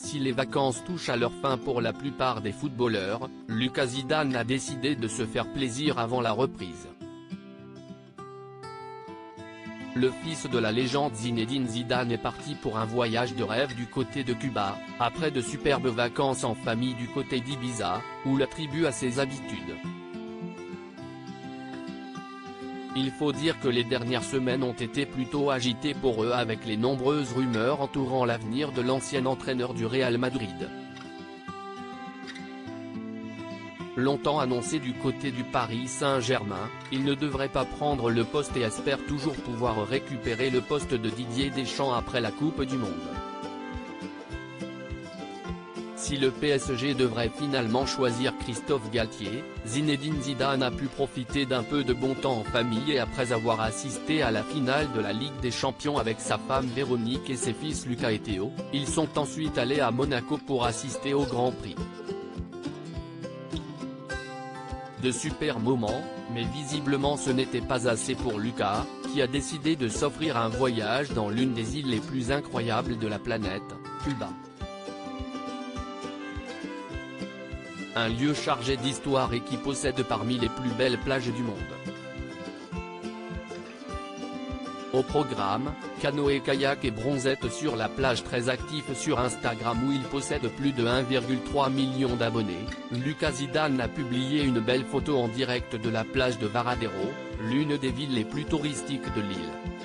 Si les vacances touchent à leur fin pour la plupart des footballeurs, Lucas Zidane a décidé de se faire plaisir avant la reprise. Le fils de la légende Zinedine Zidane est parti pour un voyage de rêve du côté de Cuba, après de superbes vacances en famille du côté d'Ibiza, où la tribu a ses habitudes. Il faut dire que les dernières semaines ont été plutôt agitées pour eux avec les nombreuses rumeurs entourant l'avenir de l'ancien entraîneur du Real Madrid. Longtemps annoncé du côté du Paris Saint-Germain, il ne devrait pas prendre le poste et espère toujours pouvoir récupérer le poste de Didier Deschamps après la Coupe du Monde. Si le PSG devrait finalement choisir Christophe Galtier, Zinedine Zidane a pu profiter d'un peu de bon temps en famille et après avoir assisté à la finale de la Ligue des Champions avec sa femme Véronique et ses fils Lucas et Théo, ils sont ensuite allés à Monaco pour assister au Grand Prix. De super moments, mais visiblement ce n'était pas assez pour Lucas, qui a décidé de s'offrir un voyage dans l'une des îles les plus incroyables de la planète, Cuba. Un lieu chargé d'histoire et qui possède parmi les plus belles plages du monde. Au programme, canoë-kayak et bronzette sur la plage, très actif sur Instagram où il possède plus de 1,3 million d'abonnés. Lucas Zidane a publié une belle photo en direct de la plage de Varadero, l'une des villes les plus touristiques de l'île.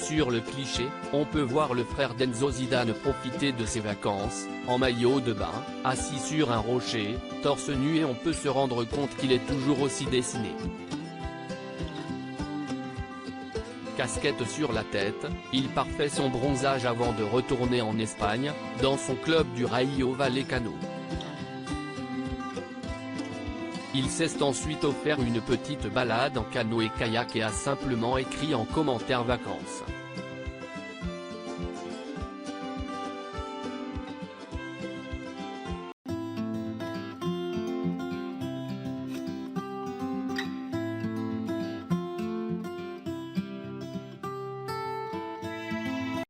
Sur le cliché, on peut voir le frère d'Enzo Zidane profiter de ses vacances, en maillot de bain, assis sur un rocher, torse nu et on peut se rendre compte qu'il est toujours aussi dessiné. Casquette sur la tête, il parfait son bronzage avant de retourner en Espagne, dans son club du Rayo Vallecano. Il s'est ensuite offert une petite balade en canoë-kayak et a simplement écrit en commentaire vacances.